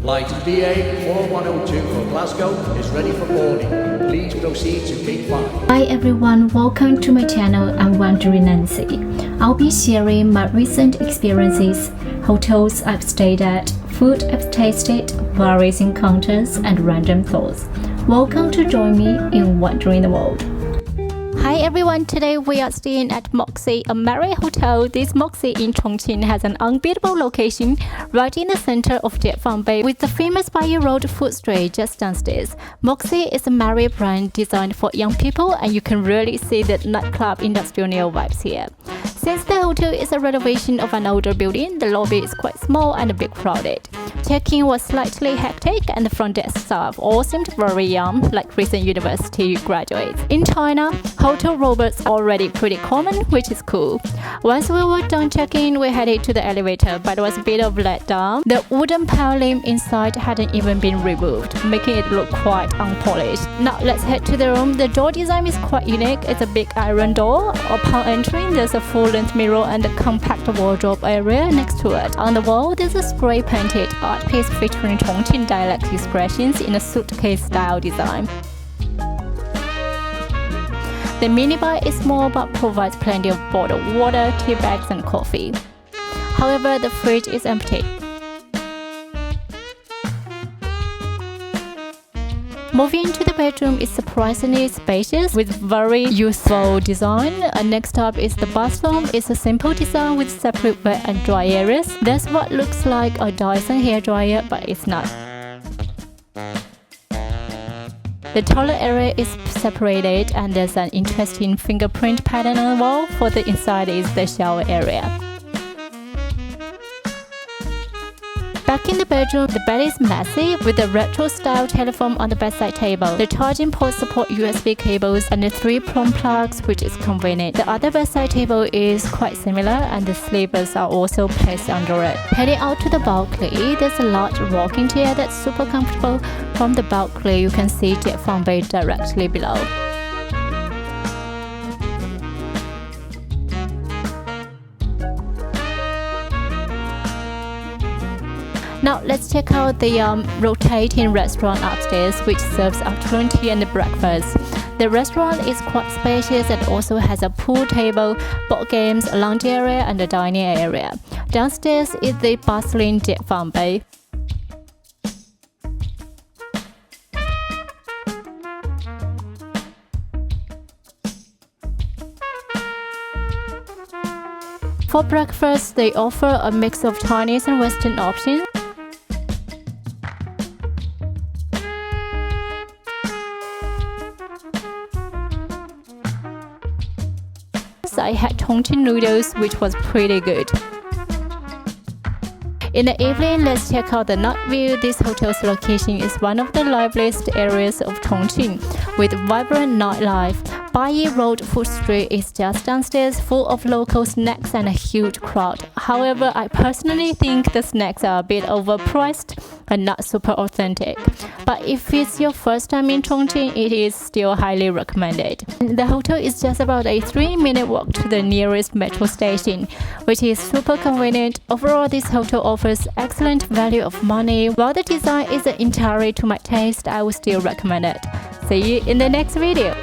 Flight BA 4102 for Glasgow is ready for boarding. Please proceed to gate 5. Hi everyone, welcome to my channel. I'm Wandering Nancy. I'll be sharing my recent experiences, hotels I've stayed at, food I've tasted, various encounters, and random thoughts. Welcome to join me in Wandering the World. Hi everyone, today we are staying at Moxy, a Marriott hotel. This Moxy in Chongqing has an unbeatable location right in the center of Jiefangbei with the famous Bayi Road Food Street just downstairs. Moxy is a Marriott brand designed for young people, and you can really see the nightclub-industrial-neon vibes here. Since the hotel is a renovation of an older building, the lobby is quite small and a bit crowded. Check-in was slightly hectic, and the front desk staff all seemed very young, like recent university graduates. In China, hotel robots are already pretty common, which is cool. Once we were done checking, we headed to the elevator, but it was a bit of a letdown. The wooden paneling inside hadn't even been removed, making it look quite unpolished. Now let's head to the room. The door design is quite unique. It's a big iron door. Upon entering, there's a full-length mirror and a compact wardrobe area next to it. On the wall, there's a spray-painted art piece featuring Chongqing dialect expressions in a suitcase-style design. The minibar is small but provides plenty of bottled water, tea bags, and coffee. However, the fridge is empty. Moving into the bedroom is surprisingly spacious with very useful design. Next up is the bathroom. It's a simple design with separate wet and dry areas. That's what looks like a Dyson hairdryer, but it's not. The toilet area is separated, and there's an interesting fingerprint pattern on the wall. For the inside is the shower area. Back in the bedroom, the bed is messy with a retro-style telephone on the bedside table. The charging ports support USB cables and the 3 plumb plugs, which is convenient. The other bedside table is quite similar, and the sleepers are also placed under it. Heading out to the balcony, there's a large rocking chair that's super comfortable. From the balcony, you can see Jiefangbei directly below. Now let's check out the rotating restaurant upstairs, which serves afternoon tea and breakfast. The restaurant is quite spacious and also has a pool table, board games, a lounge area, and a dining area. Downstairs is the bustling Jiefangbei. For breakfast, they offer a mix of Chinese and Western options. I had Chongqing noodles, which was pretty good. In the evening, let's check out the night view. This hotel's location is one of the liveliest areas of Chongqing, with vibrant nightlife. Bayi Road Food Street is just downstairs, full of local snacks and a huge crowd. However, I personally think the snacks are a bit overpriced and not super authentic. But if it's your first time in Chongqing, it is still highly recommended. The hotel is just about a 3-minute walk to the nearest metro station, which is super convenient. Overall, this hotel offers excellent value of money. While the design isn't entirely to my taste, I would still recommend it. See you in the next video.